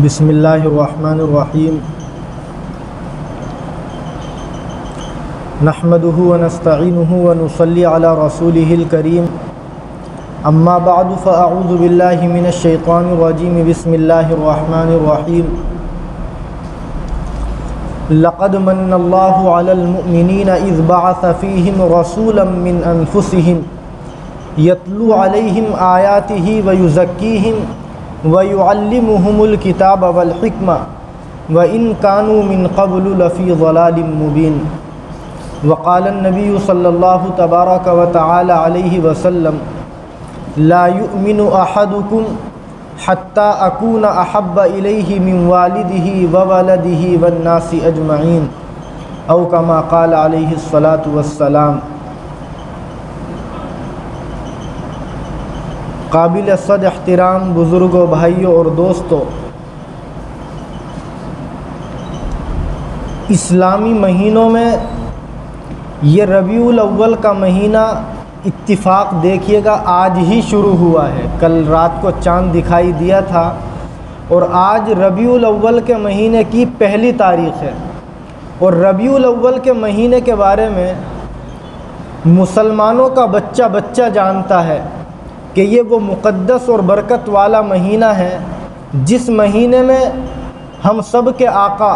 بسم اللہ الرحمن الرحیم نحمده ونستعینه ونصلی علی رسوله الکریم اما بعد فاعوذ باللہ من الشیطان الرجیم بسم اللہ الرحمن الرحیم لقد من اللہ علی المؤمنین اذ بعث فیہم رسولا من انفسہم یتلو علیہم آیاتہ ویزکیہم وَيُعَلِّمُهُمُ الْكِتَابَ وَالْحِكْمَةَ وَإِنْ كَانُوا مِنْ قَبْلُ لَفِي ضَلَالٍ مُبِينٍ وقال النبي صلى الله تبارك وتعالى عليه وسلم لا يؤمن أحدكم حتى أكون أحب إليه من والده وولده والناس أجمعين أو كما قال عليه الصلاة والسلام۔ قابل صد احترام بزرگوں، بھائیوں اور دوستوں، اسلامی مہینوں میں یہ ربیع الاول کا مہینہ اتفاق دیکھیے گا آج ہی شروع ہوا ہے۔ کل رات کو چاند دکھائی دیا تھا اور آج ربیع الاول کے مہینے کی پہلی تاریخ ہے، اور ربیع الاول کے مہینے کے بارے میں مسلمانوں کا بچہ بچہ جانتا ہے کہ یہ وہ مقدس اور برکت والا مہینہ ہے جس مہینے میں ہم سب کے آقا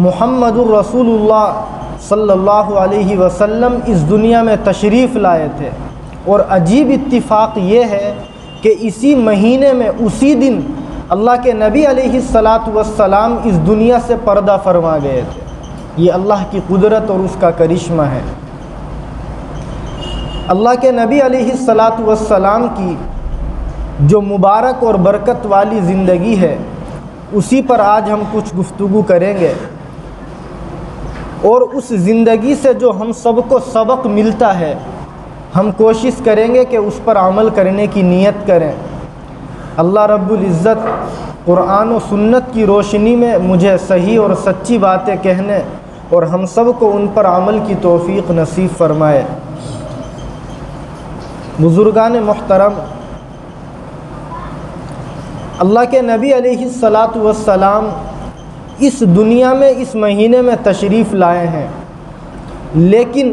محمد الرسول اللہ صلی اللہ علیہ وسلم اس دنیا میں تشریف لائے تھے۔ اور عجیب اتفاق یہ ہے کہ اسی مہینے میں اسی دن اللہ کے نبی علیہ السلام اس دنیا سے پردہ فرما گئے تھے۔ یہ اللہ کی قدرت اور اس کا کرشمہ ہے۔ اللہ کے نبی علیہ السلام کی جو مبارک اور برکت والی زندگی ہے اسی پر آج ہم کچھ گفتگو کریں گے، اور اس زندگی سے جو ہم سب کو سبق ملتا ہے ہم کوشش کریں گے کہ اس پر عمل کرنے کی نیت کریں۔ اللہ رب العزت قرآن و سنت کی روشنی میں مجھے صحیح اور سچی باتیں کہنے اور ہم سب کو ان پر عمل کی توفیق نصیب فرمائے۔ بزرگان محترم، اللہ کے نبی علیہ السلام اس دنیا میں اس مہینے میں تشریف لائے ہیں، لیکن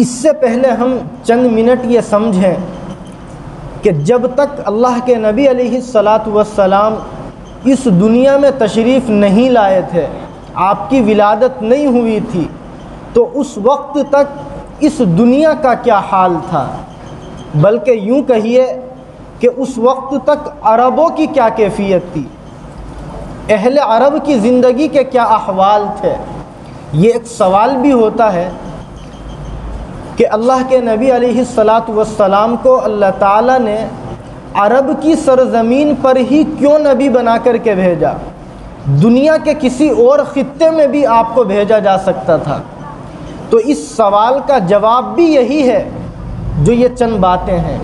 اس سے پہلے ہم چند منٹ یہ سمجھیں کہ جب تک اللہ کے نبی علیہ السلام اس دنیا میں تشریف نہیں لائے تھے، آپ کی ولادت نہیں ہوئی تھی، تو اس وقت تک اس دنیا کا کیا حال تھا، بلکہ یوں کہیے کہ اس وقت تک عربوں کی کیا کیفیت تھی، اہل عرب کی زندگی کے کیا احوال تھے۔ یہ ایک سوال بھی ہوتا ہے کہ اللہ کے نبی علیہ السلام کو اللہ تعالیٰ نے عرب کی سرزمین پر ہی کیوں نبی بنا کر کے بھیجا؟ دنیا کے کسی اور خطے میں بھی آپ کو بھیجا جا سکتا تھا۔ تو اس سوال کا جواب بھی یہی ہے جو یہ چند باتیں ہیں۔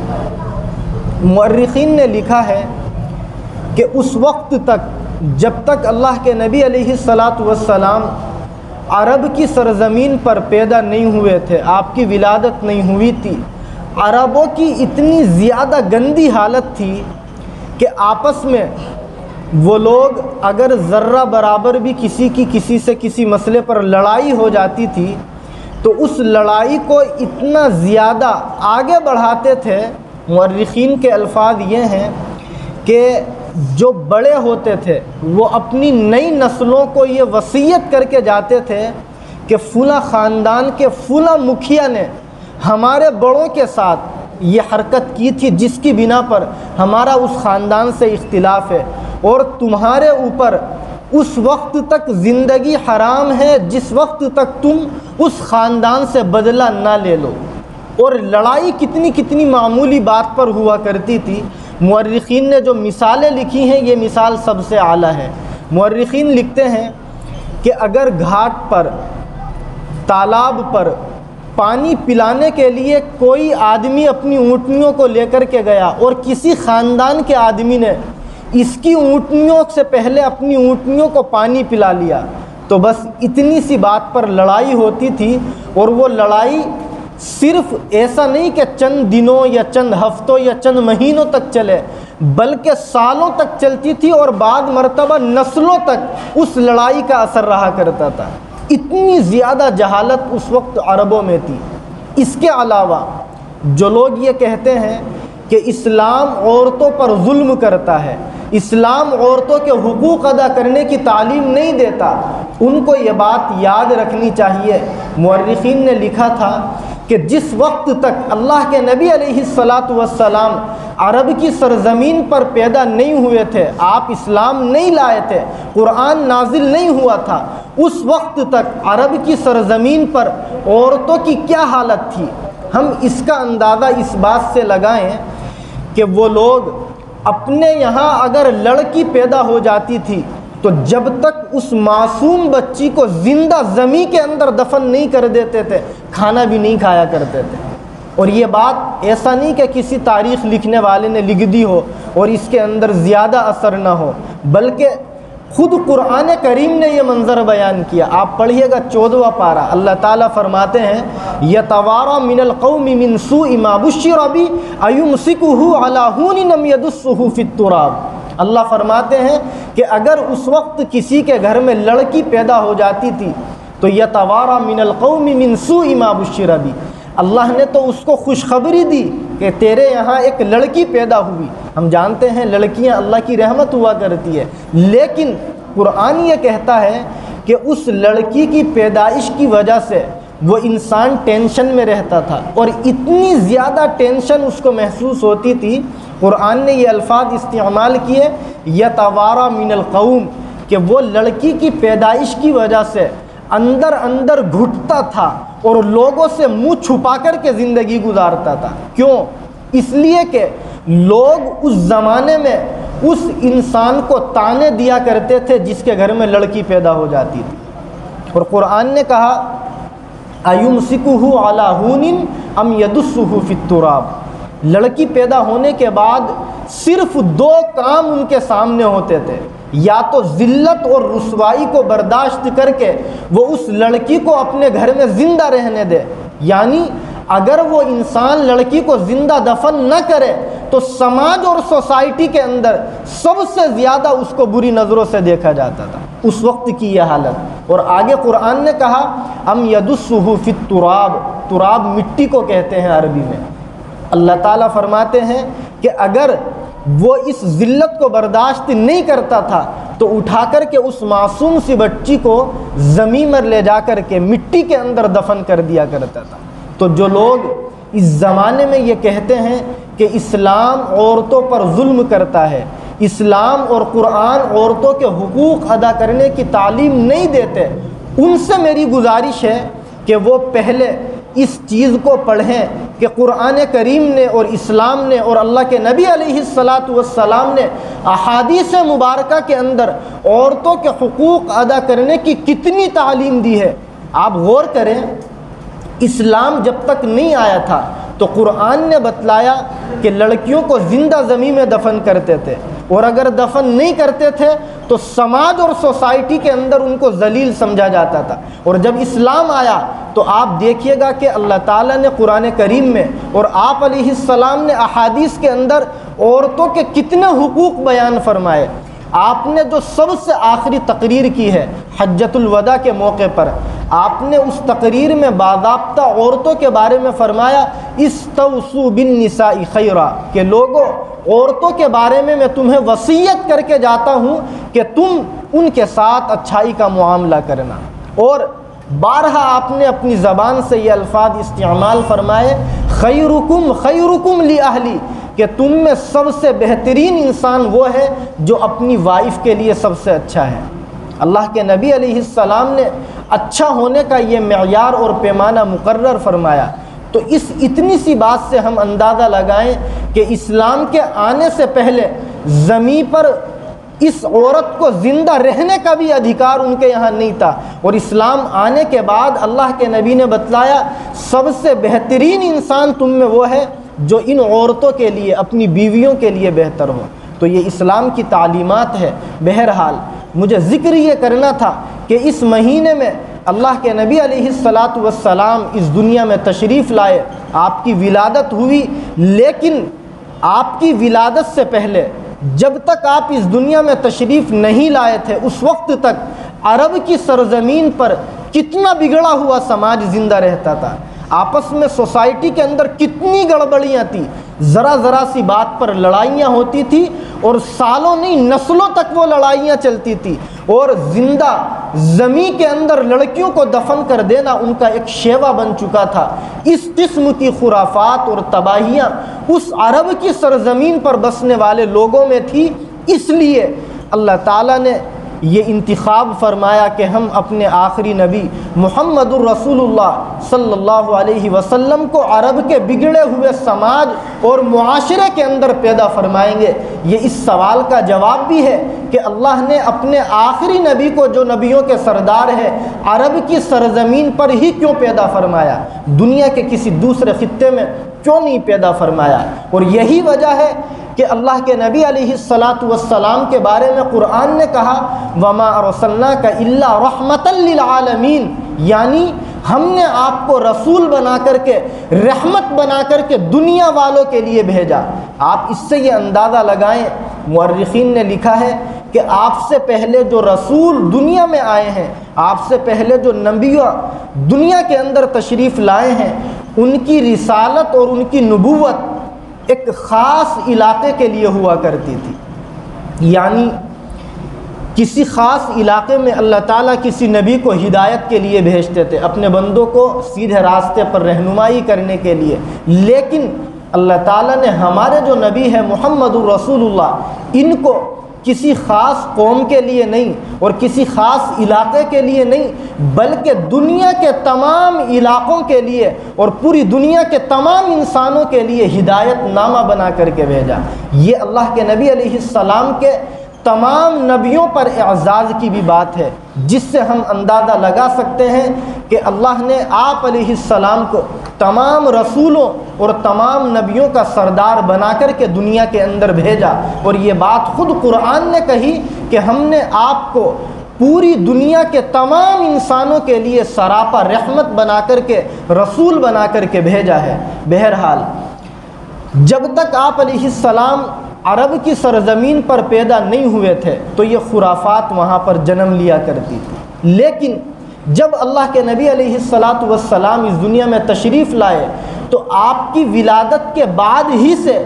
مورخین نے لکھا ہے کہ اس وقت تک جب تک اللہ کے نبی علیہ السلام عرب کی سرزمین پر پیدا نہیں ہوئے تھے، آپ کی ولادت نہیں ہوئی تھی، عربوں کی اتنی زیادہ گندی حالت تھی کہ آپس میں وہ لوگ اگر ذرہ برابر بھی کسی سے کسی مسئلے پر لڑائی ہو جاتی تھی تو اس لڑائی کو اتنا زیادہ آگے بڑھاتے تھے۔ مورخین کے الفاظ یہ ہیں کہ جو بڑے ہوتے تھے وہ اپنی نئی نسلوں کو یہ وصیت کر کے جاتے تھے کہ فلاں خاندان کے فلاں مکھیا نے ہمارے بڑوں کے ساتھ یہ حرکت کی تھی جس کی بنا پر ہمارا اس خاندان سے اختلاف ہے، اور تمہارے اوپر اس وقت تک زندگی حرام ہے جس وقت تک تم اس خاندان سے بدلہ نہ لے لو۔ اور لڑائی کتنی معمولی بات پر ہوا کرتی تھی۔ مورخین نے جو مثالیں لکھی ہیں یہ مثال سب سے اعلیٰ ہے۔ مورخین لکھتے ہیں کہ اگر گھاٹ پر، تالاب پر پانی پلانے کے لیے کوئی آدمی اپنی اونٹنیوں کو لے کر کے گیا اور کسی خاندان کے آدمی نے اس کی اونٹنیوں سے پہلے اپنی اونٹنیوں کو پانی پلا لیا تو بس اتنی سی بات پر لڑائی ہوتی تھی، اور وہ لڑائی صرف ایسا نہیں کہ چند دنوں یا چند ہفتوں یا چند مہینوں تک چلے، بلکہ سالوں تک چلتی تھی اور بعد مرتبہ نسلوں تک اس لڑائی کا اثر رہا کرتا تھا۔ اتنی زیادہ جہالت اس وقت عربوں میں تھی۔ اس کے علاوہ جو لوگ یہ کہتے ہیں کہ اسلام عورتوں پر ظلم کرتا ہے، اسلام عورتوں کے حقوق ادا کرنے کی تعلیم نہیں دیتا، ان کو یہ بات یاد رکھنی چاہیے۔ مورخین نے لکھا تھا کہ جس وقت تک اللہ کے نبی علیہ السلام عرب کی سرزمین پر پیدا نہیں ہوئے تھے، آپ اسلام نہیں لائے تھے، قرآن نازل نہیں ہوا تھا، اس وقت تک عرب کی سرزمین پر عورتوں کی کیا حالت تھی۔ ہم اس کا اندازہ اس بات سے لگائیں کہ وہ لوگ اپنے یہاں اگر لڑکی پیدا ہو جاتی تھی تو جب تک اس معصوم بچی کو زندہ زمین کے اندر دفن نہیں کر دیتے تھے، کھانا بھی نہیں کھایا کرتے تھے۔ اور یہ بات ایسا نہیں کہ کسی تاریخ لکھنے والے نے لکھ دی ہو اور اس کے اندر زیادہ اثر نہ ہو، بلکہ خود قرآن کریم نے یہ منظر بیان کیا۔ آپ پڑھیے گا 14واں پارہ، اللہ تعالیٰ فرماتے ہیں یتوارا من القوم من سوء ما بشر بہ ایمسکہ علی ہون ام یدسہ فی التراب۔ اللہ فرماتے ہیں کہ اگر اس وقت کسی کے گھر میں لڑکی پیدا ہو جاتی تھی تو یتوارا من القوم من سوء ما بشر بہ، اللہ نے تو اس کو خوشخبری دی کہ تیرے یہاں ایک لڑکی پیدا ہوئی۔ ہم جانتے ہیں لڑکیاں اللہ کی رحمت ہوا کرتی ہے، لیکن قرآن یہ کہتا ہے کہ اس لڑکی کی پیدائش کی وجہ سے وہ انسان ٹینشن میں رہتا تھا، اور اتنی زیادہ ٹینشن اس کو محسوس ہوتی تھی، قرآن نے یہ الفاظ استعمال کیے یتوارا من القوم، کہ وہ لڑکی کی پیدائش کی وجہ سے اندر اندر گھٹتا تھا اور لوگوں سے منہ چھپا کر کے زندگی گزارتا تھا۔ کیوں؟ اس لیے کہ لوگ اس زمانے میں اس انسان کو طعنے دیا کرتے تھے جس کے گھر میں لڑکی پیدا ہو جاتی تھی۔ اور قرآن نے کہا ایمسکہ علی ہون ام یدسہ فی التراب، لڑکی پیدا ہونے کے بعد صرف دو کام ان کے سامنے ہوتے تھے، یا تو ذلت اور رسوائی کو برداشت کر کے وہ اس لڑکی کو اپنے گھر میں زندہ رہنے دے، یعنی اگر وہ انسان لڑکی کو زندہ دفن نہ کرے تو سماج اور سوسائٹی کے اندر سب سے زیادہ اس کو بری نظروں سے دیکھا جاتا تھا، اس وقت کی یہ حالت۔ اور آگے قرآن نے کہا ام یدسہ فی التراب، تراب مٹی کو کہتے ہیں عربی میں۔ اللہ تعالیٰ فرماتے ہیں کہ اگر وہ اس ذلت کو برداشت نہیں کرتا تھا تو اٹھا کر کے اس معصوم سی بچی کو زمین پر لے جا کر کے مٹی کے اندر دفن کر دیا کرتا تھا۔ تو جو لوگ اس زمانے میں یہ کہتے ہیں کہ اسلام عورتوں پر ظلم کرتا ہے، اسلام اور قرآن عورتوں کے حقوق ادا کرنے کی تعلیم نہیں دیتے، ان سے میری گزارش ہے کہ وہ پہلے اس چیز کو پڑھیں کہ قرآن کریم نے اور اسلام نے اور اللہ کے نبی علیہ السلام نے احادیث مبارکہ کے اندر عورتوں کے حقوق ادا کرنے کی کتنی تعلیم دی ہے۔ آپ غور کریں، اسلام جب تک نہیں آیا تھا تو قرآن نے بتلایا کہ لڑکیوں کو زندہ زمین میں دفن کرتے تھے، اور اگر دفن نہیں کرتے تھے تو سماج اور سوسائٹی کے اندر ان کو ذلیل سمجھا جاتا تھا۔ اور جب اسلام آیا تو آپ دیکھیے گا کہ اللہ تعالیٰ نے قرآن کریم میں اور آپ علیہ السلام نے احادیث کے اندر عورتوں کے کتنے حقوق بیان فرمائے۔ آپ نے جو سب سے آخری تقریر کی ہے حجۃ الوداع کے موقع پر، آپ نے اس تقریر میں باضابطہ عورتوں کے بارے میں فرمایا استوصوا بالنساء خیرا، کہ لوگوں عورتوں کے بارے میں تمہیں وصیت کر کے جاتا ہوں کہ تم ان کے ساتھ اچھائی کا معاملہ کرنا۔ اور بارہا آپ نے اپنی زبان سے یہ الفاظ استعمال فرمائے خیرکم خیرکم لاہلی، کہ تم میں سب سے بہترین انسان وہ ہے جو اپنی وائف کے لیے سب سے اچھا ہے۔ اللہ کے نبی علیہ السلام نے اچھا ہونے کا یہ معیار اور پیمانہ مقرر فرمایا۔ تو اس اتنی سی بات سے ہم اندازہ لگائیں کہ اسلام کے آنے سے پہلے زمین پر اس عورت کو زندہ رہنے کا بھی ادھیکار ان کے یہاں نہیں تھا، اور اسلام آنے کے بعد اللہ کے نبی نے بتلایا سب سے بہترین انسان تم میں وہ ہے جو ان عورتوں کے لیے اپنی بیویوں کے لیے بہتر ہو۔ تو یہ اسلام کی تعلیمات ہے۔ بہرحال مجھے ذکر یہ کرنا تھا کہ اس مہینے میں اللہ کے نبی علیہ الصلاۃ والسلام اس دنیا میں تشریف لائے، آپ کی ولادت ہوئی، لیکن آپ کی ولادت سے پہلے جب تک آپ اس دنیا میں تشریف نہیں لائے تھے اس وقت تک عرب کی سرزمین پر کتنا بگڑا ہوا سماج زندہ رہتا تھا، آپس میں سوسائٹی کے اندر کتنی گڑبڑیاں تھیں، ذرا ذرا سی بات پر لڑائیاں ہوتی تھی اور سالوں نہیں نسلوں تک وہ لڑائیاں چلتی تھی، اور زندہ زمین کے اندر لڑکیوں کو دفن کر دینا ان کا ایک شیوا بن چکا تھا۔ اس قسم کی خرافات اور تباہیاں اس عرب کی سرزمین پر بسنے والے لوگوں میں تھی، اس لیے اللہ تعالیٰ نے یہ انتخاب فرمایا کہ ہم اپنے آخری نبی محمد الرسول اللہ صلی اللہ علیہ وسلم کو عرب کے بگڑے ہوئے سماج اور معاشرے کے اندر پیدا فرمائیں گے۔ یہ اس سوال کا جواب بھی ہے کہ اللہ نے اپنے آخری نبی کو جو نبیوں کے سردار ہے عرب کی سرزمین پر ہی کیوں پیدا فرمایا، دنیا کے کسی دوسرے خطے میں کیوں نہیں پیدا فرمایا؟ اور یہی وجہ ہے کہ اللہ کے نبی علیہ الصلاۃ والسلام کے بارے میں قرآن نے کہا وَمَا أَرْسَلْنَاكَ إِلَّا رَحْمَةً لِّلْعَالَمِينَ، یعنی ہم نے آپ کو رسول بنا کر کے، رحمت بنا کر کے دنیا والوں کے لیے بھیجا۔ آپ اس سے یہ اندازہ لگائیں، مورخین نے لکھا ہے کہ آپ سے پہلے جو رسول دنیا میں آئے ہیں، آپ سے پہلے جو نبیوں دنیا کے اندر تشریف لائے ہیں، ان کی رسالت اور ان کی نبوت ایک خاص علاقے کے لیے ہوا کرتی تھی، یعنی کسی خاص علاقے میں اللہ تعالیٰ کسی نبی کو ہدایت کے لیے بھیجتے تھے، اپنے بندوں کو سیدھے راستے پر رہنمائی کرنے کے لیے، لیکن اللہ تعالیٰ نے ہمارے جو نبی ہے محمد الرسول اللہ، ان کو کسی خاص قوم کے لیے نہیں اور کسی خاص علاقے کے لیے نہیں بلکہ دنیا کے تمام علاقوں کے لیے اور پوری دنیا کے تمام انسانوں کے لیے ہدایت نامہ بنا کر کے بھیجا۔ یہ اللہ کے نبی علیہ السلام کے تمام نبیوں پر اعزاز کی بھی بات ہے، جس سے ہم اندازہ لگا سکتے ہیں کہ اللہ نے آپ علیہ السلام کو تمام رسولوں اور تمام نبیوں کا سردار بنا کر کے دنیا کے اندر بھیجا، اور یہ بات خود قرآن نے کہی کہ ہم نے آپ کو پوری دنیا کے تمام انسانوں کے لیے سراپا رحمت بنا کر کے، رسول بنا کر کے بھیجا ہے۔ بہرحال جب تک آپ علیہ السلام عرب کی سرزمین پر پیدا نہیں ہوئے تھے تو یہ خرافات وہاں پر جنم لیا کرتی تھی، لیکن جب اللہ کے نبی علیہ الصلاۃ والسلام اس دنیا میں تشریف لائے تو آپ کی ولادت کے بعد ہی سے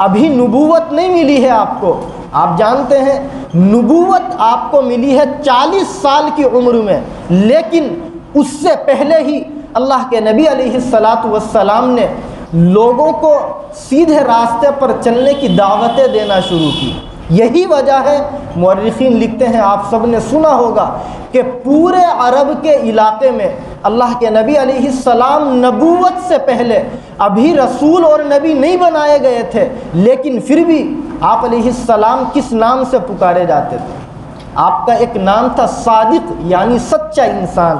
ابھی نبوت نہیں ملی ہے آپ کو۔ آپ جانتے ہیں نبوت آپ کو ملی ہے 40 سال کی عمر میں، لیکن اس سے پہلے ہی اللہ کے نبی علیہ الصلاۃ والسلام نے لوگوں کو سیدھے راستے پر چلنے کی دعوتیں دینا شروع کی۔ یہی وجہ ہے، مورخین لکھتے ہیں، آپ سب نے سنا ہوگا کہ پورے عرب کے علاقے میں اللہ کے نبی علیہ السلام نبوت سے پہلے ابھی رسول اور نبی نہیں بنائے گئے تھے، لیکن پھر بھی آپ علیہ السلام کس نام سے پکارے جاتے تھے؟ آپ کا ایک نام تھا صادق، یعنی سچا انسان۔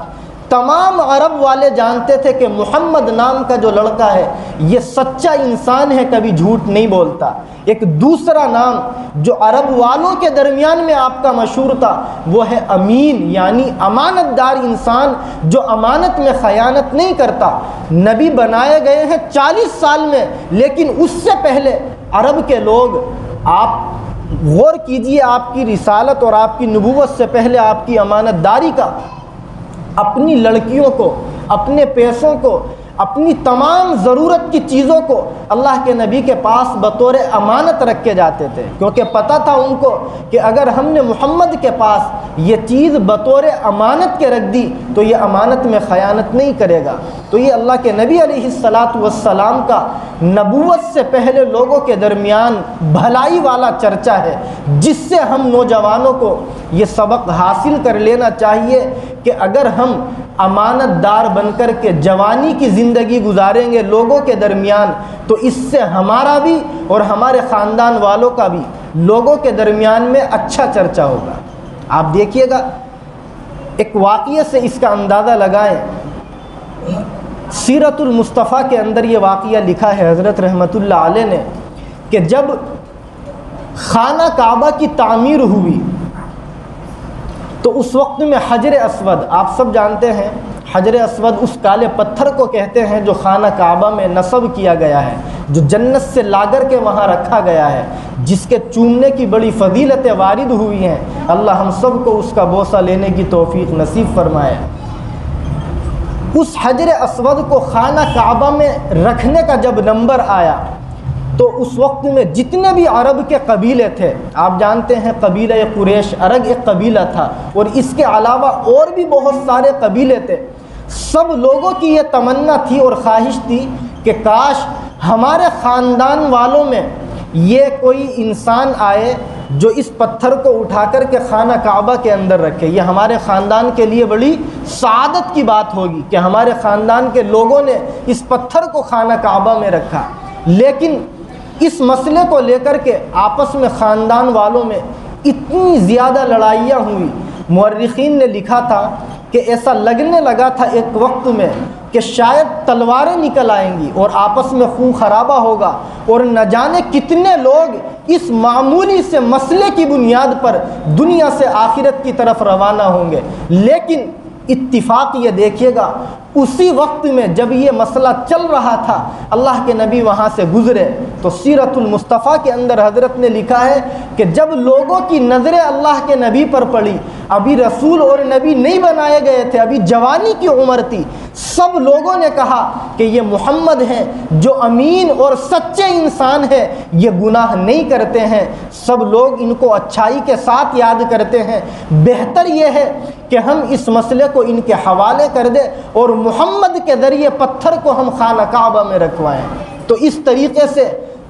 تمام عرب والے جانتے تھے کہ محمد نام کا جو لڑکا ہے یہ سچا انسان ہے، کبھی جھوٹ نہیں بولتا۔ ایک دوسرا نام جو عرب والوں کے درمیان میں آپ کا مشہور تھا وہ ہے امین، یعنی امانت دار انسان جو امانت میں خیانت نہیں کرتا۔ نبی بنائے گئے ہیں 40 سال میں، لیکن اس سے پہلے عرب کے لوگ، آپ غور کیجئے آپ کی رسالت اور آپ کی نبوت سے پہلے آپ کی امانت داری کا، اپنی لڑکیوں کو، اپنے پیسوں کو، اپنی تمام ضرورت کی چیزوں کو اللہ کے نبی کے پاس بطور امانت رکھ کے جاتے تھے، کیونکہ پتہ تھا ان کو کہ اگر ہم نے محمد کے پاس یہ چیز بطور امانت کے رکھ دی تو یہ امانت میں خیانت نہیں کرے گا۔ تو یہ اللہ کے نبی علیہ الصلاۃ والسلام کا نبوت سے پہلے لوگوں کے درمیان بھلائی والا چرچا ہے، جس سے ہم نوجوانوں کو یہ سبق حاصل کر لینا چاہیے کہ اگر ہم امانت دار بن کر کے جوانی کی زندگی گزاریں گے لوگوں کے درمیان تو اس سے ہمارا بھی اور ہمارے خاندان والوں کا بھی لوگوں کے درمیان میں اچھا چرچا ہوگا۔ آپ دیکھیے گا، ایک واقعے سے اس کا اندازہ لگائیں۔ سیرت المصطفیٰ کے اندر یہ واقعہ لکھا ہے حضرت رحمۃ اللہ علیہ نے کہ جب خانہ کعبہ کی تعمیر ہوئی تو اس وقت میں حجر اسود، آپ سب جانتے ہیں حجر اسود اس کالے پتھر کو کہتے ہیں جو خانہ کعبہ میں نصب کیا گیا ہے، جو جنت سے لا کر کے وہاں رکھا گیا ہے، جس کے چومنے کی بڑی فضیلتیں وارد ہوئی ہیں۔ اللہ ہم سب کو اس کا بوسہ لینے کی توفیق نصیب فرمائے۔ اس حجر اسود کو خانہ کعبہ میں رکھنے کا جب نمبر آیا تو اس وقت میں جتنے بھی عرب کے قبیلے تھے، آپ جانتے ہیں قبیلہ قریش عرب ایک قبیلہ تھا، اور اس کے علاوہ اور بھی بہت سارے قبیلے تھے، سب لوگوں کی یہ تمنا تھی اور خواہش تھی کہ کاش ہمارے خاندان والوں میں یہ کوئی انسان آئے جو اس پتھر کو اٹھا کر کے خانہ کعبہ کے اندر رکھے۔ یہ ہمارے خاندان کے لیے بڑی سعادت کی بات ہوگی کہ ہمارے خاندان کے لوگوں نے اس پتھر کو خانہ کعبہ میں رکھا۔ لیکن اس مسئلے کو لے کر کے آپس میں خاندان والوں میں اتنی زیادہ لڑائیاں ہوئی، مورخین نے لکھا تھا کہ ایسا لگنے لگا تھا ایک وقت میں کہ شاید تلواریں نکل آئیں گی اور آپس میں خون خرابہ ہوگا، اور نہ جانے کتنے لوگ اس معمولی سے مسئلے کی بنیاد پر دنیا سے آخرت کی طرف روانہ ہوں گے۔ لیکن اتفاق یہ دیکھیے گا، اسی وقت میں جب یہ مسئلہ چل رہا تھا اللہ کے نبی وہاں سے گزرے، تو سیرت المصطفیٰ کے اندر حضرت نے لکھا ہے کہ جب لوگوں کی نظریں اللہ کے نبی پر پڑی، ابھی رسول اور نبی نہیں بنائے گئے تھے، ابھی جوانی کی عمر تھی، سب لوگوں نے کہا کہ یہ محمد ہیں جو امین اور سچے انسان ہیں، یہ گناہ نہیں کرتے ہیں، سب لوگ ان کو اچھائی کے ساتھ یاد کرتے ہیں، بہتر یہ ہے کہ ہم اس مسئلے کو ان کے حوالے کر دیں اور محمد کے ذریعے پتھر کو ہم خانہ کعبہ میں رکھوائیں۔ تو اس طریقے سے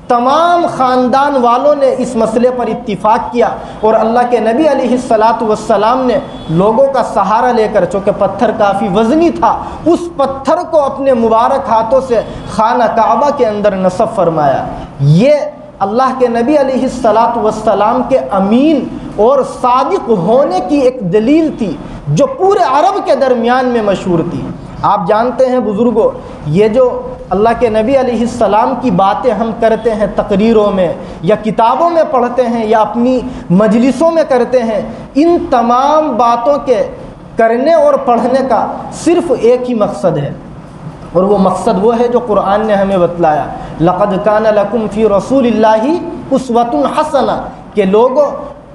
تمام خاندان والوں نے اس مسئلے پر اتفاق کیا، اور اللہ کے نبی علیہ السلام نے لوگوں کا سہارا لے کر، چونکہ پتھر کافی وزنی تھا، اس پتھر کو اپنے مبارک ہاتھوں سے خانہ کعبہ کے اندر نصب فرمایا۔ یہ اللہ کے نبی علیہ السلام کے امین اور صادق ہونے کی ایک دلیل تھی جو پورے عرب کے درمیان میں مشہور تھی۔ آپ جانتے ہیں بزرگوں، یہ جو اللہ کے نبی علیہ السلام کی باتیں ہم کرتے ہیں تقریروں میں یا کتابوں میں پڑھتے ہیں یا اپنی مجلسوں میں کرتے ہیں، ان تمام باتوں کے کرنے اور پڑھنے کا صرف ایک ہی مقصد ہے، اور وہ مقصد وہ ہے جو قرآن نے ہمیں بتلایا، لَقَدْ كَانَ لَكُمْ فِي رَسُولِ اللَّهِ أُسْوَةٌ حَسَنَةٌ، کہ لوگوں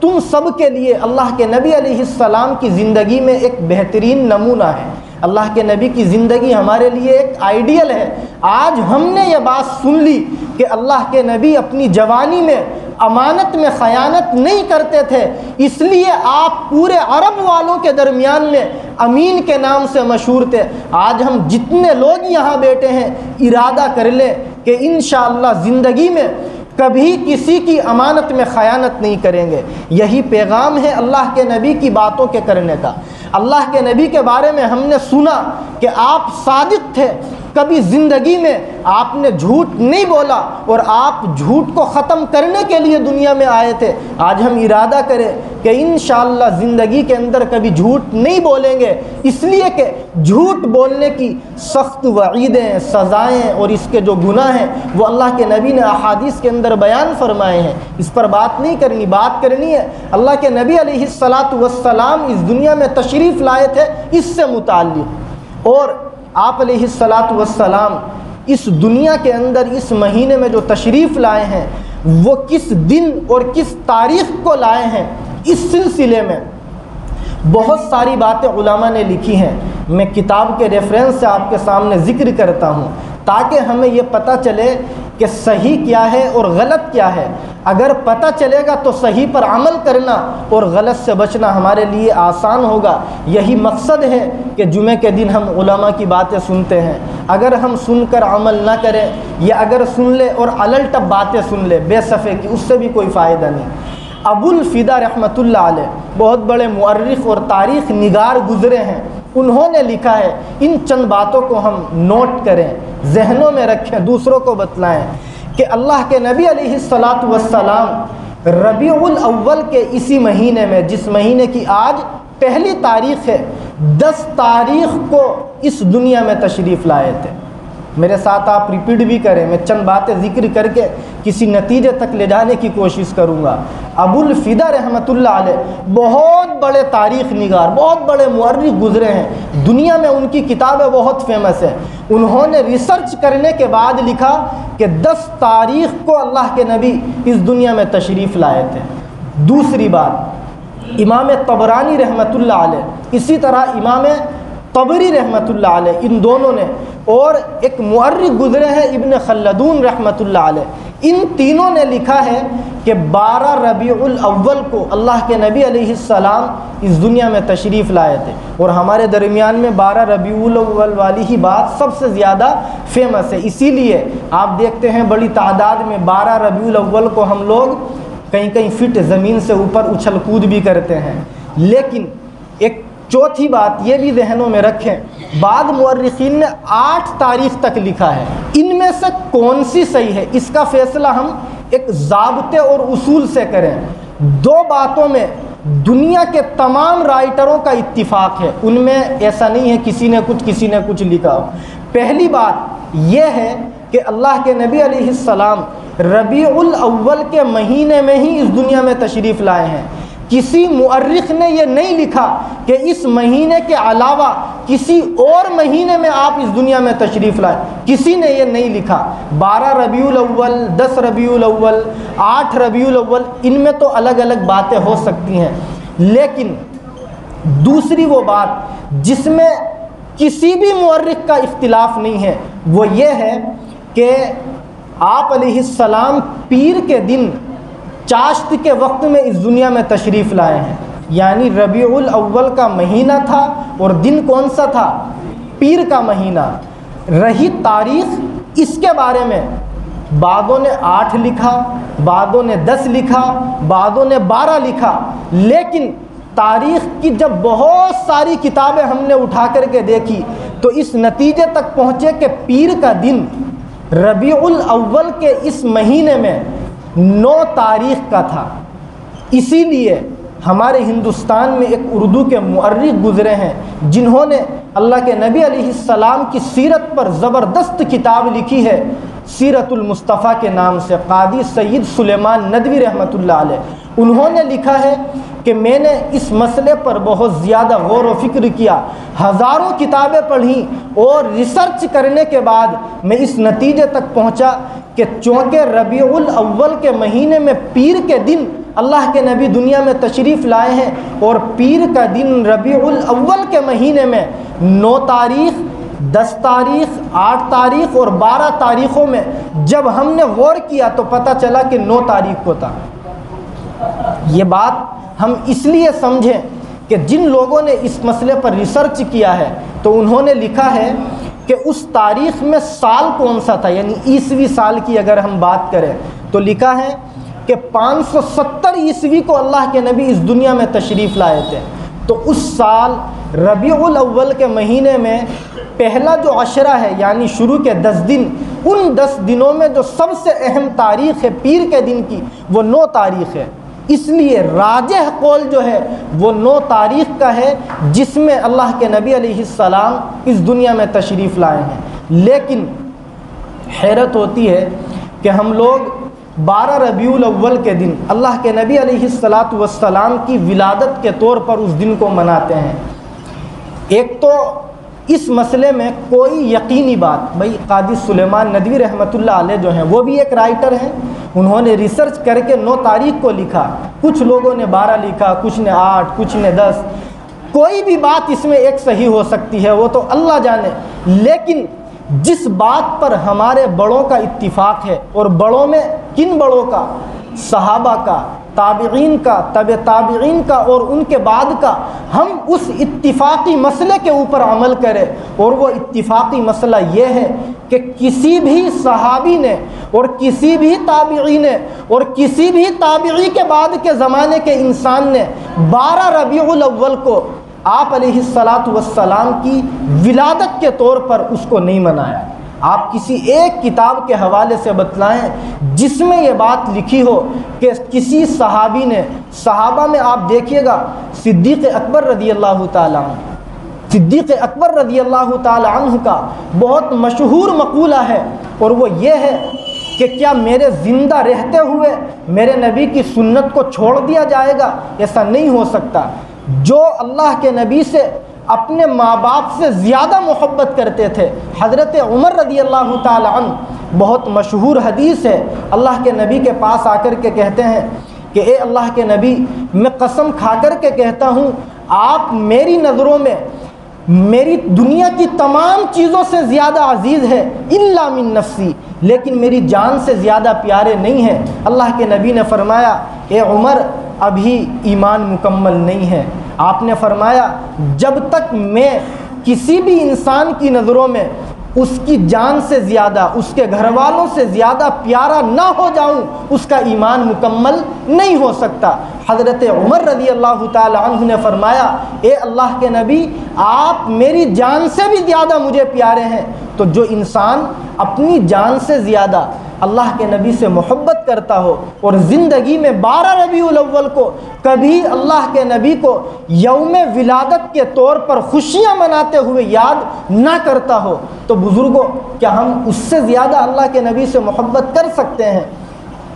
تم سب کے لیے اللہ کے نبی علیہ السلام کی زندگی میں ایک بہترین نمونہ ہے۔ اللہ کے نبی کی زندگی ہمارے لیے ایک آئیڈیل ہے۔ آج ہم نے یہ بات سن لی کہ اللہ کے نبی اپنی جوانی میں امانت میں خیانت نہیں کرتے تھے، اس لیے آپ پورے عرب والوں کے درمیان میں امین کے نام سے مشہور تھے۔ آج ہم جتنے لوگ یہاں بیٹھے ہیں ارادہ کر لیں کہ انشاءاللہ زندگی میں کبھی کسی کی امانت میں خیانت نہیں کریں گے۔ یہی پیغام ہے اللہ کے نبی کی باتوں کے کرنے کا۔ اللہ کے نبی کے بارے میں ہم نے سنا کہ آپ صادق تھے، کبھی زندگی میں آپ نے جھوٹ نہیں بولا، اور آپ جھوٹ کو ختم کرنے کے لیے دنیا میں آئے تھے۔ آج ہم ارادہ کریں کہ انشاءاللہ زندگی کے اندر کبھی جھوٹ نہیں بولیں گے، اس لیے کہ جھوٹ بولنے کی سخت وعیدیں، سزائیں اور اس کے جو گناہ ہیں وہ اللہ کے نبی نے احادیث کے اندر بیان فرمائے ہیں۔ اس پر بات نہیں کرنی، بات کرنی ہے اللہ کے نبی علیہ السلام اس دنیا میں تشریف لائے تھے اس سے متعلق، اور آپ علیہ السلام اس دنیا کے اندر اس مہینے میں جو تشریف لائے ہیں وہ کس دن اور کس تاریخ کو لائے ہیں، اس سلسلے میں بہت ساری باتیں علماء نے لکھی ہیں۔ میں کتاب کے ریفرنس سے آپ کے سامنے ذکر کرتا ہوں تاکہ ہمیں یہ پتہ چلے کہ صحیح کیا ہے اور غلط کیا ہے۔ اگر پتہ چلے گا تو صحیح پر عمل کرنا اور غلط سے بچنا ہمارے لیے آسان ہوگا۔ یہی مقصد ہے کہ جمعے کے دن ہم علماء کی باتیں سنتے ہیں۔ اگر ہم سن کر عمل نہ کریں، یا اگر سن لے اور الٹب باتیں سن لے بے صفے کی، اس سے بھی کوئی فائدہ نہیں۔ ابو الفدا رحمۃ اللہ علیہ بہت بڑے مورخ اور تاریخ نگار گزرے ہیں، انہوں نے لکھا ہے، ان چند باتوں کو ہم نوٹ کریں، ذہنوں میں رکھیں، دوسروں کو بتلائیں کہ اللہ کے نبی علیہ السلام ربیع الاول کے اسی مہینے میں، جس مہینے کی آج پہلی تاریخ ہے، 10 تاریخ کو اس دنیا میں تشریف لائے تھے۔ میرے ساتھ آپ ریپیٹ بھی کریں، میں چند باتیں ذکر کر کے کسی نتیجے تک لے جانے کی کوشش کروں گا۔ ابو الفدا رحمۃ اللہ علیہ بہت بڑے تاریخ نگار، بہت بڑے مورخ گزرے ہیں، دنیا میں ان کی کتابیں بہت فیمس ہیں۔ انہوں نے ریسرچ کرنے کے بعد لکھا کہ 10 تاریخ کو اللہ کے نبی اس دنیا میں تشریف لائے تھے۔ دوسری بات، امام طبرانی رحمۃ اللہ علیہ، اسی طرح امام طبری رحمۃ اللہ علیہ، ان دونوں نے، اور ایک مورخ گزرے ہیں ابن خلدون رحمۃ اللہ علیہ، ان تینوں نے لکھا ہے کہ 12 ربیع الاول کو اللہ کے نبی علیہ السلام اس دنیا میں تشریف لائے تھے، اور ہمارے درمیان میں 12 ربیع الاول والی ہی بات سب سے زیادہ فیمس ہے۔ اسی لیے آپ دیکھتے ہیں بڑی تعداد میں 12 ربیع الاول کو ہم لوگ کہیں کہیں فٹ زمین سے اوپر اچھل کود بھی کرتے ہیں۔ لیکن ایک چوتھی بات یہ بھی ذہنوں میں رکھیں، بعض مورخین نے 8 تاریخ تک لکھا ہے، ان میں سے کون سی صحیح ہے اس کا فیصلہ ہم ایک ضابطے اور اصول سے کریں۔ 2 باتوں میں دنیا کے تمام رائٹروں کا اتفاق ہے، ان میں ایسا نہیں ہے کسی نے کچھ لکھا ہو۔ پہلی بات یہ ہے کہ اللہ کے نبی علیہ السلام ربیع الاول کے مہینے میں ہی اس دنیا میں تشریف لائے ہیں۔ کسی مورخ نے یہ نہیں لکھا کہ اس مہینے کے علاوہ کسی اور مہینے میں آپ اس دنیا میں تشریف لائے، کسی نے یہ نہیں لکھا۔ 12 ربیع الاول، 10 ربیع الاول، 8 ربیع الاول، ان میں تو الگ الگ باتیں ہو سکتی ہیں، لیکن دوسری وہ بات جس میں کسی بھی مورخ کا اختلاف نہیں ہے وہ یہ ہے کہ آپ علیہ السلام پیر کے دن چاشت کے وقت میں اس دنیا میں تشریف لائے ہیں، یعنی ربیع الاول کا مہینہ تھا اور دن کون سا تھا؟ پیر کا مہینہ۔ رہی تاریخ، اس کے بارے میں بعضوں نے 8 لکھا، بعضوں نے 10 لکھا، بعضوں نے 12 لکھا، لیکن تاریخ کی جب بہت ساری کتابیں ہم نے اٹھا کر کے دیکھی تو اس نتیجے تک پہنچے کہ پیر کا دن ربیع الاول کے اس مہینے میں 9 تاریخ کا تھا۔ اسی لیے ہمارے ہندوستان میں ایک اردو کے مورخ گزرے ہیں جنہوں نے اللہ کے نبی علیہ السلام کی سیرت پر زبردست کتاب لکھی ہے، سیرت المصطفیٰ کے نام سے، قاضی سید سلیمان ندوی رحمۃ اللہ علیہ۔ انہوں نے لکھا ہے کہ میں نے اس مسئلے پر بہت زیادہ غور و فکر کیا، ہزاروں کتابیں پڑھیں اور ریسرچ کرنے کے بعد میں اس نتیجے تک پہنچا کہ چونکہ ربیع الاول کے مہینے میں پیر کے دن اللہ کے نبی دنیا میں تشریف لائے ہیں اور پیر کا دن ربیع الاول کے مہینے میں 9 تاریخ، 10 تاریخ، 8 تاریخ اور 12 تاریخوں میں جب ہم نے غور کیا تو پتہ چلا کہ 9 تاریخ کو تھا۔ یہ بات ہم اس لیے سمجھیں کہ جن لوگوں نے اس مسئلے پر ریسرچ کیا ہے تو انہوں نے لکھا ہے کہ اس تاریخ میں سال کون سا تھا، یعنی عیسوی سال کی اگر ہم بات کریں تو لکھا ہے کہ 570 عیسوی کو اللہ کے نبی اس دنیا میں تشریف لائے تھے۔ تو اس سال ربیع الاول کے مہینے میں پہلا جو عشرہ ہے یعنی شروع کے 10 دن، ان 10 دنوں میں جو سب سے اہم تاریخ ہے پیر کے دن کی وہ 9 تاریخ ہے۔ اس لیے راجح قول جو ہے وہ 9 تاریخ کا ہے جس میں اللہ کے نبی علیہ السلام اس دنیا میں تشریف لائے ہیں۔ لیکن حیرت ہوتی ہے کہ ہم لوگ 12 ربیع الاول کے دن اللہ کے نبی علیہ السلام کی ولادت کے طور پر اس دن کو مناتے ہیں۔ ایک تو اس مسئلے میں کوئی یقینی بات، بھائی قاضی سلیمان ندوی رحمۃ اللہ علیہ جو ہیں وہ بھی ایک رائٹر ہیں، انہوں نے ریسرچ کر کے 9 تاریخ کو لکھا، کچھ لوگوں نے 12 لکھا، کچھ نے 8، کچھ نے 10، کوئی بھی بات اس میں ایک صحیح ہو سکتی ہے، وہ تو اللہ جانے۔ لیکن جس بات پر ہمارے بڑوں کا اتفاق ہے، اور بڑوں میں کن بڑوں کا؟ صحابہ کا، تابعین کا، تبع تابعین کا اور ان کے بعد کا، ہم اس اتفاقی مسئلے کے اوپر عمل کریں، اور وہ اتفاقی مسئلہ یہ ہے کہ کسی بھی صحابی نے اور کسی بھی تابعی نے اور کسی بھی تابعی کے بعد کے زمانے کے انسان نے 12 ربیع الاول کو آپ علیہ السلام کی ولادت کے طور پر اس کو نہیں منایا۔ آپ کسی ایک کتاب کے حوالے سے بتلائیں جس میں یہ بات لکھی ہو کہ کسی صحابی نے، صحابہ میں آپ دیکھیے گا صدیق اکبر رضی اللہ تعالیٰ عنہ، صدیق اکبر رضی اللہ تعالی عنہ کا بہت مشہور مقولہ ہے، اور وہ یہ ہے کہ کیا میرے زندہ رہتے ہوئے میرے نبی کی سنت کو چھوڑ دیا جائے گا؟ ایسا نہیں ہو سکتا۔ جو اللہ کے نبی سے اپنے ماں باپ سے زیادہ محبت کرتے تھے، حضرت عمر رضی اللہ تعالی عنہ، بہت مشہور حدیث ہے، اللہ کے نبی کے پاس آ کر کے کہتے ہیں کہ اے اللہ کے نبی، میں قسم کھا کر کے کہتا ہوں آپ میری نظروں میں میری دنیا کی تمام چیزوں سے زیادہ عزیز ہے، الا من نفسی، لیکن میری جان سے زیادہ پیارے نہیں ہیں۔ اللہ کے نبی نے فرمایا اے عمر، ابھی ایمان مکمل نہیں ہے۔ آپ نے فرمایا جب تک میں کسی بھی انسان کی نظروں میں اس کی جان سے زیادہ، اس کے گھر والوں سے زیادہ پیارا نہ ہو جاؤں، اس کا ایمان مکمل نہیں ہو سکتا۔ حضرت عمر رضی اللہ تعالی عنہ نے فرمایا اے اللہ کے نبی، آپ میری جان سے بھی زیادہ مجھے پیارے ہیں۔ تو جو انسان اپنی جان سے زیادہ اللہ کے نبی سے محبت کرتا ہو اور زندگی میں 12 ربیع الاول کو کبھی اللہ کے نبی کو یوم ولادت کے طور پر خوشیاں مناتے ہوئے یاد نہ کرتا ہو، تو بزرگوں کیا ہم اس سے زیادہ اللہ کے نبی سے محبت کر سکتے ہیں؟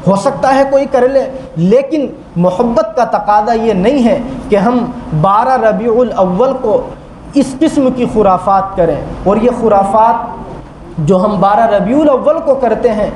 ہو سکتا ہے کوئی کر لے، لیکن محبت کا تقاضا یہ نہیں ہے کہ ہم 12 ربیع الاول کو اس قسم کی خرافات کریں۔ اور یہ خرافات جو ہم 12 ربیع الاول کو کرتے ہیں،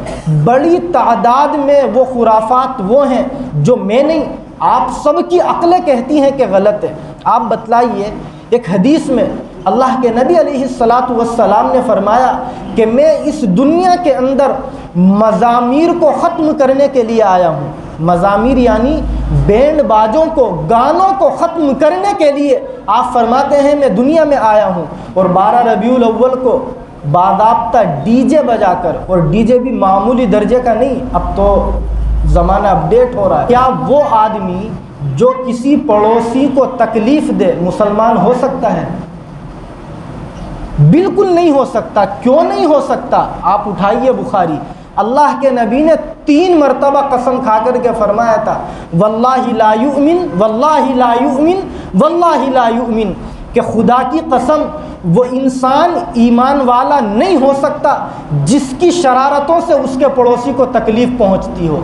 بڑی تعداد میں وہ خرافات وہ ہیں جو میں نہیں، آپ سب کی عقلیں کہتی ہیں کہ غلط ہے۔ آپ بتلائیے، ایک حدیث میں اللہ کے نبی علیہ السلام نے فرمایا کہ میں اس دنیا کے اندر مزامیر کو ختم کرنے کے لیے آیا ہوں۔ مزامیر یعنی بینڈ بازوں کو، گانوں کو ختم کرنے کے لیے آپ فرماتے ہیں میں دنیا میں آیا ہوں۔ اور 12 ربیع الاول کو باضابطہ ڈی جے بجا کر، اور ڈی جے بھی معمولی درجے کا نہیں، اب تو زمانہ اپڈیٹ ہو رہا ہے۔ کیا وہ آدمی جو کسی پڑوسی کو تکلیف دے مسلمان ہو سکتا ہے؟ بالکل نہیں ہو سکتا۔ کیوں نہیں ہو سکتا؟ آپ اٹھائیے بخاری، اللہ کے نبی نے 3 مرتبہ قسم کھا کر کے فرمایا تھا واللہ لا یؤمن، واللہ لا یؤمن، واللہ لا یؤمن، کہ خدا کی قسم وہ انسان ایمان والا نہیں ہو سکتا جس کی شرارتوں سے اس کے پڑوسی کو تکلیف پہنچتی ہو۔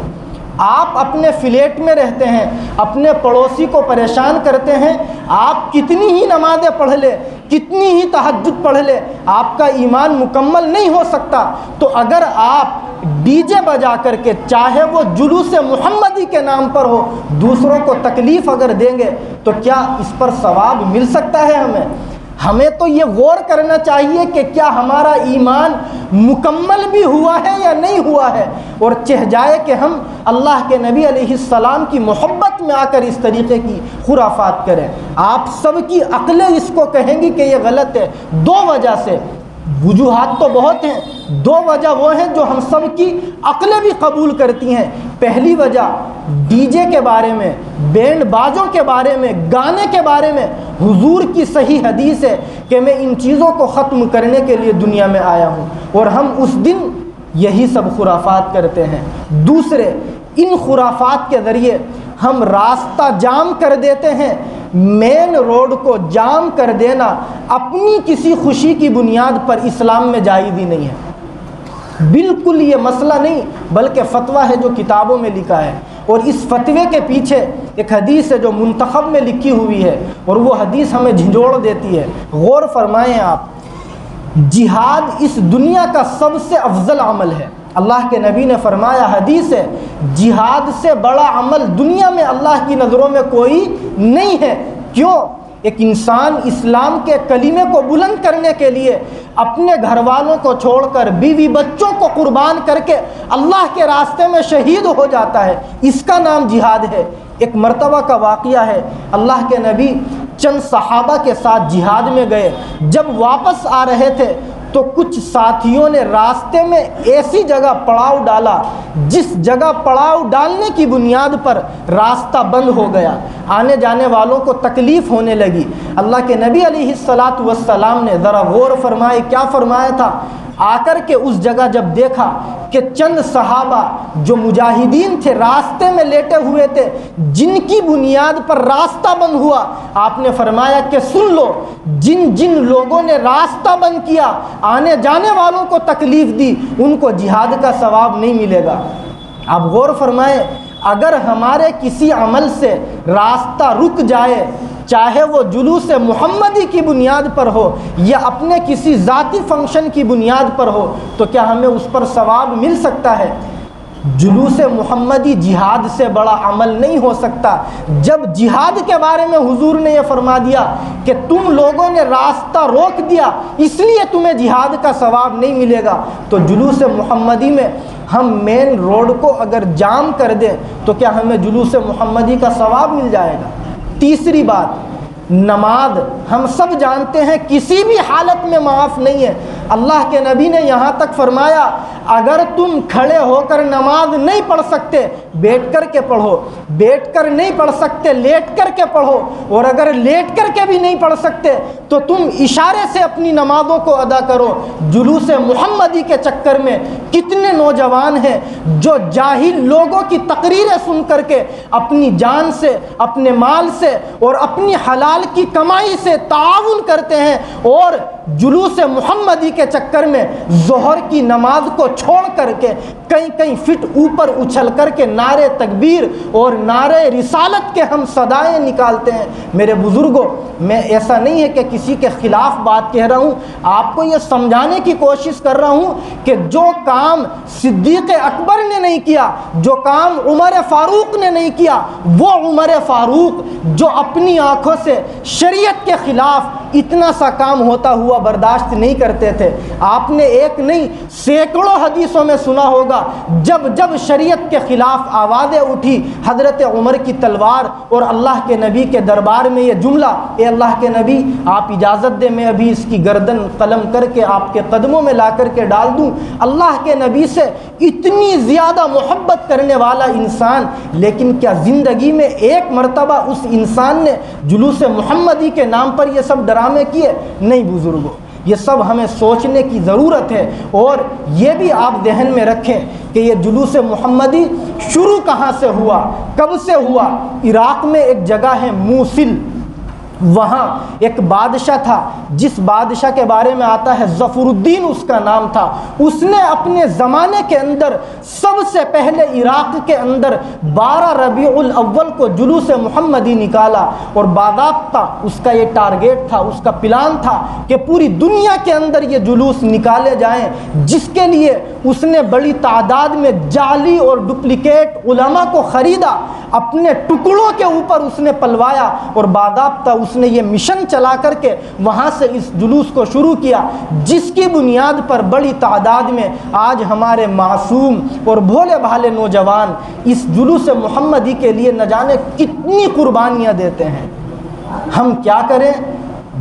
آپ اپنے فلیٹ میں رہتے ہیں، اپنے پڑوسی کو پریشان کرتے ہیں، آپ کتنی ہی نمازیں پڑھ لے، کتنی ہی تہجد پڑھ لے، آپ کا ایمان مکمل نہیں ہو سکتا۔ تو اگر آپ ڈی جے بجا کر کے، چاہے وہ جلوس محمدی کے نام پر ہو، دوسروں کو تکلیف اگر دیں گے تو کیا اس پر ثواب مل سکتا ہے ہمیں؟ ہمیں تو یہ غور کرنا چاہیے کہ کیا ہمارا ایمان مکمل بھی ہوا ہے یا نہیں ہوا ہے، اور چہ جائے کہ ہم اللہ کے نبی علیہ السلام کی محبت میں آ کر اس طریقے کی خرافات کریں۔ آپ سب کی عقلیں اس کو کہیں گی کہ یہ غلط ہے، 2 وجہ سے۔ وجوہات تو بہت ہیں، 2 وجہ وہ ہیں جو ہم سب کی عقلیں بھی قبول کرتی ہیں۔ پہلی وجہ ڈی جے کے بارے میں، بینڈ بازوں کے بارے میں، گانے کے بارے میں حضور کی صحیح حدیث ہے کہ میں ان چیزوں کو ختم کرنے کے لیے دنیا میں آیا ہوں، اور ہم اس دن یہی سب خرافات کرتے ہیں۔ دوسرے، ان خرافات کے ذریعے ہم راستہ جام کر دیتے ہیں۔ مین روڈ کو جام کر دینا اپنی کسی خوشی کی بنیاد پر اسلام میں جائز ہی نہیں ہے۔ بالکل یہ مسئلہ نہیں، بلکہ فتویٰ ہے جو کتابوں میں لکھا ہے، اور اس فتوے کے پیچھے ایک حدیث ہے جو منتخب میں لکھی ہوئی ہے، اور وہ حدیث ہمیں جھنجھوڑ دیتی ہے۔ غور فرمائیں آپ، جہاد اس دنیا کا سب سے افضل عمل ہے۔ اللہ کے نبی نے فرمایا، حدیث ہے، جہاد سے بڑا عمل دنیا میں اللہ کی نظروں میں کوئی نہیں ہے۔ کیوں؟ ایک انسان اسلام کے کلمے کو بلند کرنے کے لیے اپنے گھر والوں کو چھوڑ کر، بیوی بچوں کو قربان کر کے اللہ کے راستے میں شہید ہو جاتا ہے، اس کا نام جہاد ہے۔ ایک مرتبہ کا واقعہ ہے، اللہ کے نبی چند صحابہ کے ساتھ جہاد میں گئے۔ جب واپس آ رہے تھے تو کچھ ساتھیوں نے راستے میں ایسی جگہ پڑاؤ ڈالا جس جگہ پڑاؤ ڈالنے کی بنیاد پر راستہ بند ہو گیا، آنے جانے والوں کو تکلیف ہونے لگی۔ اللہ کے نبی علیہ السلام نے ذرا غور فرمائے، کیا فرمایا تھا؟ آ کر کے اس جگہ جب دیکھا کہ چند صحابہ جو مجاہدین تھے راستے میں لیٹے ہوئے تھے، جن کی بنیاد پر راستہ بند ہوا، آپ نے فرمایا کہ سن لو، جن جن لوگوں نے راستہ بند کیا، آنے جانے والوں کو تکلیف دی، ان کو جہاد کا ثواب نہیں ملے گا۔ آپ غور فرمائیں، اگر ہمارے کسی عمل سے راستہ رک جائے، چاہے وہ جلوس محمدی کی بنیاد پر ہو یا اپنے کسی ذاتی فنکشن کی بنیاد پر ہو، تو کیا ہمیں اس پر ثواب مل سکتا ہے؟ جلوس محمدی جہاد سے بڑا عمل نہیں ہو سکتا۔ جب جہاد کے بارے میں حضور نے یہ فرما دیا کہ تم لوگوں نے راستہ روک دیا اس لیے تمہیں جہاد کا ثواب نہیں ملے گا، تو جلوس محمدی میں ہم مین روڈ کو اگر جام کر دیں تو کیا ہمیں جلوس محمدی کا ثواب مل جائے گا؟ تیسری بات، نماز ہم سب جانتے ہیں کسی بھی حالت میں معاف نہیں ہے۔ اللہ کے نبی نے یہاں تک فرمایا اگر تم کھڑے ہو کر نماز نہیں پڑھ سکتے بیٹھ کر کے پڑھو، بیٹھ کر نہیں پڑھ سکتے لیٹ کر کے پڑھو، اور اگر لیٹ کر کے بھی نہیں پڑھ سکتے تو تم اشارے سے اپنی نمازوں کو ادا کرو۔ جلوس محمدی کے چکر میں کتنے نوجوان ہیں جو جاہل لوگوں کی تقریریں سن کر کے اپنی جان سے، اپنے مال سے اور اپنی حلال کی کمائی سے تعاون کرتے ہیں، اور جلوس محمدی کے چکر میں ظہر کی نماز کو چھوڑ کر کے کئی فٹ اوپر اچھل کر کے نعرے تکبیر اور نعرے رسالت کے ہم صدائیں نکالتے ہیں۔ میرے بزرگوں، میں ایسا نہیں ہے کہ کسی کے خلاف بات کہہ رہا ہوں، آپ کو یہ سمجھانے کی کوشش کر رہا ہوں کہ جو کام صدیق اکبر نے نہیں کیا، جو کام عمر فاروق نے نہیں کیا، وہ عمر فاروق جو اپنی آنکھوں سے شریعت کے خلاف اتنا سا کام ہوتا ہوا برداشت نہیں کرتے تھے۔ آپ نے ایک نہیں سینکڑوں حدیثوں میں سنا ہوگا جب جب شریعت کے خلاف آوازیں اٹھی، حضرت عمر کی تلوار اور اللہ کے نبی کے دربار میں یہ جملہ، اے اللہ کے نبی آپ اجازت دیں میں ابھی اس کی گردن قلم کر کے آپ کے قدموں میں لا کر کے ڈال دوں۔ اللہ کے نبی سے اتنی زیادہ محبت کرنے والا انسان، لیکن کیا زندگی میں ایک مرتبہ اس انسان نے جلوس محمدی کے نام پر یہ سب ڈرامے کیے؟ نہیں بزرگوں، یہ سب ہمیں سوچنے کی ضرورت ہے، اور یہ بھی آپ ذہن میں رکھیں کہ یہ جلوس محمدی شروع کہاں سے ہوا، کب سے ہوا؟ عراق میں ایک جگہ ہے موصل، وہاں ایک بادشاہ تھا جس بادشاہ کے بارے میں آتا ہے ظفر الدین اس کا نام تھا۔ اس نے اپنے زمانے کے اندر سب سے پہلے عراق کے اندر 12 ربیع الاول کو جلوس محمدی نکالا، اور باضابطہ اس کا یہ ٹارگیٹ تھا، اس کا پلان تھا کہ پوری دنیا کے اندر یہ جلوس نکالے جائیں، جس کے لیے اس نے بڑی تعداد میں جعلی اور ڈپلیکیٹ علماء کو خریدا، اپنے ٹکڑوں کے اوپر اس نے پلوایا، اور باضابطہ اس نے یہ مشن چلا کر کے وہاں سے اس جلوس کو شروع کیا، جس کی بنیاد پر بڑی تعداد میں آج ہمارے معصوم اور بھولے بھالے نوجوان اس جلوس محمدی کے لیے نہ جانے کتنی قربانیاں دیتے ہیں۔ ہم کیا کریں؟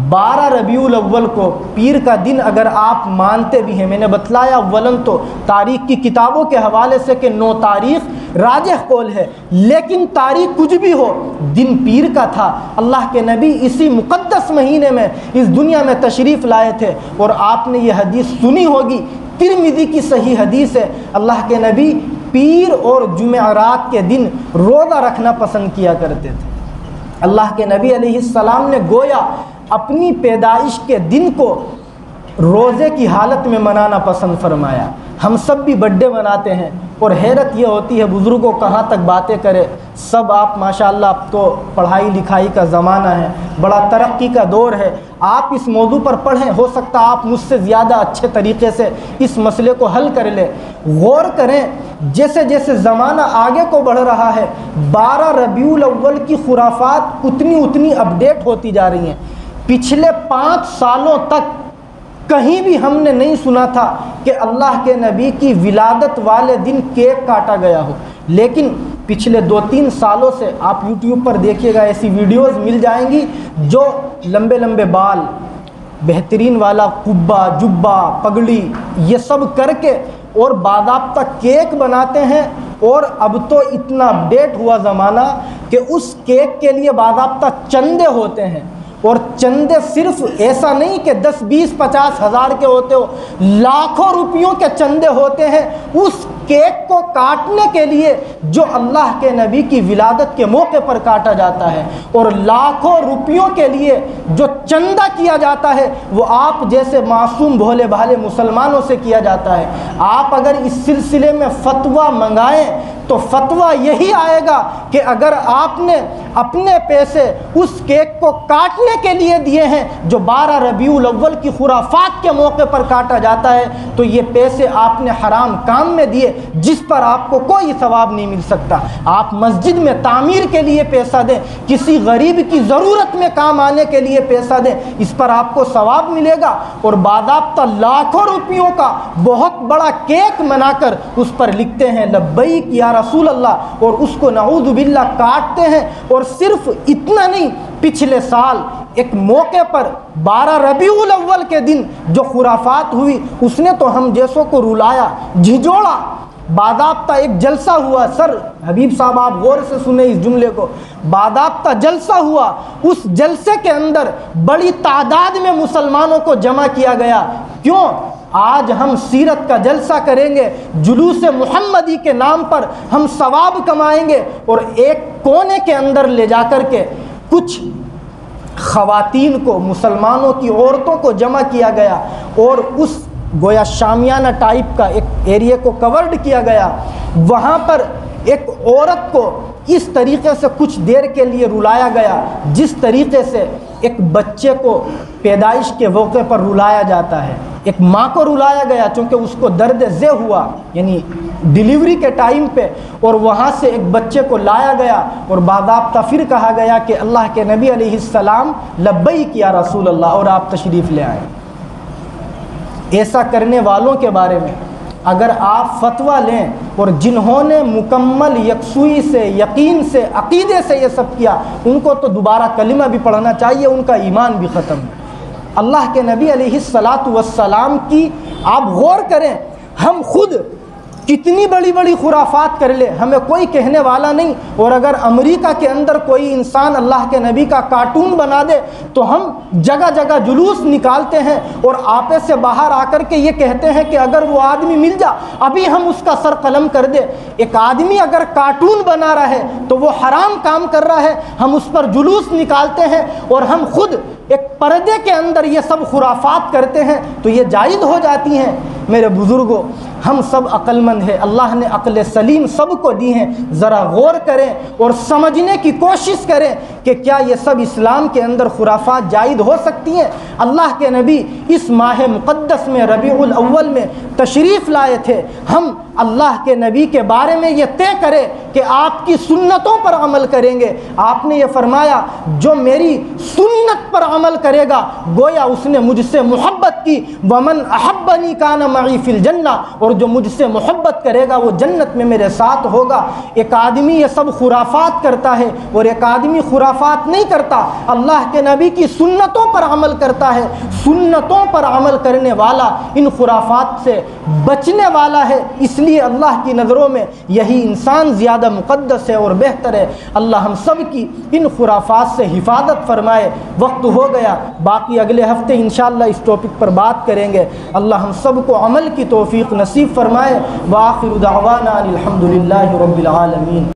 12 ربیع الاول کو پیر کا دن اگر آپ مانتے بھی ہیں، میں نے بتلایا اولن تو تاریخ کی کتابوں کے حوالے سے کہ 9 تاریخ راجح قول ہے، لیکن تاریخ کچھ بھی ہو دن پیر کا تھا۔ اللہ کے نبی اسی مقدس مہینے میں اس دنیا میں تشریف لائے تھے، اور آپ نے یہ حدیث سنی ہوگی، ترمذی کی صحیح حدیث ہے، اللہ کے نبی پیر اور جمعرات کے دن روزہ رکھنا پسند کیا کرتے تھے۔ اللہ کے نبی علیہ السلام نے گویا اپنی پیدائش کے دن کو روزے کی حالت میں منانا پسند فرمایا۔ ہم سب بھی برتھ ڈے مناتے ہیں، اور حیرت یہ ہوتی ہے بزرگوں کہاں تک باتیں کرے، سب آپ ماشاءاللہ اب تو پڑھائی لکھائی کا زمانہ ہے، بڑا ترقی کا دور ہے، آپ اس موضوع پر پڑھیں، ہو سکتا آپ مجھ سے زیادہ اچھے طریقے سے اس مسئلے کو حل کر لیں۔ غور کریں، جیسے جیسے زمانہ آگے کو بڑھ رہا ہے 12 ربیع الاول کی خرافات اتنی اپڈیٹ ہوتی جا رہی ہیں۔ پچھلے 5 سالوں تک کہیں بھی ہم نے نہیں سنا تھا کہ اللہ کے نبی کی ولادت والے دن کیک کاٹا گیا ہو، لیکن پچھلے 2-3 سالوں سے آپ یوٹیوب پر دیکھیے گا، ایسی ویڈیوز مل جائیں گی جو لمبے لمبے بال، بہترین والا قبہ جبہ پگڑی یہ سب کر کے اور باضابطہ کیک بناتے ہیں، اور اب تو اتنا اپڈیٹ ہوا زمانہ کہ اس کیک کے لیے باضابطہ چندے ہوتے ہیں، اور چندے صرف ایسا نہیں کہ 10 20 50 ہزار کے ہوتے ہو، لاکھوں روپیوں کے چندے ہوتے ہیں اس کیک کو کاٹنے کے لیے جو اللہ کے نبی کی ولادت کے موقع پر کاٹا جاتا ہے، اور لاکھوں روپیوں کے لیے جو چندہ کیا جاتا ہے وہ آپ جیسے معصوم بھولے بھالے مسلمانوں سے کیا جاتا ہے۔ آپ اگر اس سلسلے میں فتویٰ منگائیں تو فتویٰ یہی آئے گا کہ اگر آپ نے اپنے پیسے اس کیک کو کاٹنے کے لیے دیے ہیں جو 12 ربیع الاول کی خرافات کے موقع پر کاٹا جاتا ہے، تو یہ پیسے آپ نے حرام کام میں دیے جس پر آپ کو کوئی ثواب نہیں مل سکتا۔ آپ مسجد میں تعمیر کے لیے پیسہ دیں، کسی غریب کی ضرورت میں کام آنے کے لیے پیسہ دیں، اس پر آپ کو ثواب ملے گا، اور باضابطہ لاکھوں روپیوں کا بہت بڑا کیک بنا کر اس پر لکھتے ہیں لبیک یا رسول اللہ، اور اس کو نعوذ باللہ کاٹتے ہیں۔ اور صرف اتنا نہیں، پچھلے سال ایک موقع پر 12 ربیع الاول کے دن جو خرافات ہوئی اس نے تو ہم جیسوں کو رلایا جھنجھوڑا۔ باضابطہ ایک جلسہ ہوا، سر حبیب صاحب آپ غور سے سنیں اس جملے کو، باضابطہ جلسہ ہوا، اس جلسے کے اندر بڑی تعداد میں مسلمانوں کو جمع کیا گیا۔ کیوں؟ آج ہم سیرت کا جلسہ کریں گے، جلوس محمدی کے نام پر ہم ثواب کمائیں گے، اور ایک کونے کے اندر لے جا کر کے کچھ خواتین کو، مسلمانوں کی عورتوں کو جمع کیا گیا، اور اس گویا شامیانہ ٹائپ کا ایک ایریے کو کورڈ کیا گیا۔ وہاں پر ایک عورت کو اس طریقے سے کچھ دیر کے لیے رلایا گیا جس طریقے سے ایک بچے کو پیدائش کے موقع پر رلایا جاتا ہے۔ ایک ماں کو رلایا گیا چونکہ اس کو درد ذہ ہوا، یعنی ڈیلیوری کے ٹائم پہ، اور وہاں سے ایک بچے کو لایا گیا، اور باضابطہ پھر کہا گیا کہ اللہ کے نبی علیہ السلام لبیک یا رسول اللہ، اور آپ تشریف لے آئیں۔ ایسا کرنے والوں کے بارے میں اگر آپ فتویٰ لیں، اور جنہوں نے مکمل یکسوئی سے، یقین سے، عقیدے سے یہ سب کیا، ان کو تو دوبارہ کلمہ بھی پڑھنا چاہیے، ان کا ایمان بھی ختم ہے۔ اللہ کے نبی علیہ السلام کی آپ غور کریں، ہم خود کتنی بڑی بڑی خرافات کر لے، ہمیں کوئی کہنے والا نہیں، اور اگر امریکہ کے اندر کوئی انسان اللہ کے نبی کا کارٹون بنا دے تو ہم جگہ جگہ جلوس نکالتے ہیں، اور آپے سے باہر آ کر کے یہ کہتے ہیں کہ اگر وہ آدمی مل جا ابھی ہم اس کا سر قلم کر دے۔ ایک آدمی اگر کارٹون بنا رہا ہے تو وہ حرام کام کر رہا ہے، ہم اس پر جلوس نکالتے ہیں، اور ہم خود ایک پردے کے اندر یہ سب خرافات کرتے ہیں تو یہ جائز ہو جاتی ہیں۔ میرے بزرگوں، ہم سب عقل مند ہیں، اللہ نے عقل سلیم سب کو دی ہیں، ذرا غور کریں اور سمجھنے کی کوشش کریں کہ کیا یہ سب اسلام کے اندر خرافات جائز ہو سکتی ہیں۔ اللہ کے نبی اس ماہ مقدس میں ربیع الاول میں تشریف لائے تھے، ہم اللہ کے نبی کے بارے میں یہ طے کرے کہ آپ کی سنتوں پر عمل کریں گے۔ آپ نے یہ فرمایا جو میری سنت پر عمل کرے گا گویا اس نے مجھ سے محبت کی، ومن احبنی کان معی فی الجنہ، اور جو مجھ سے محبت کرے گا وہ جنت میں میرے ساتھ ہوگا۔ ایک آدمی یہ سب خرافات کرتا ہے اور ایک آدمی خرافات نہیں کرتا، اللہ کے نبی کی سنتوں پر عمل کرتا ہے۔ سنتوں پر عمل کرنے والا ان خرافات سے بچنے والا ہے، اس لیے اللہ کی نظروں میں یہی انسان زیادہ مقدس ہے اور بہتر ہے۔ اللہ ہم سب کی ان خرافات سے حفاظت فرمائے۔ وقت ہو گیا، باقی اگلے ہفتے انشاءاللہ اس ٹاپک پر بات کریں گے۔ اللہ ہم سب کو عمل کی توفیق نصیب فرمائے۔ وآخر دعوانا الحمدللہ رب العالمین۔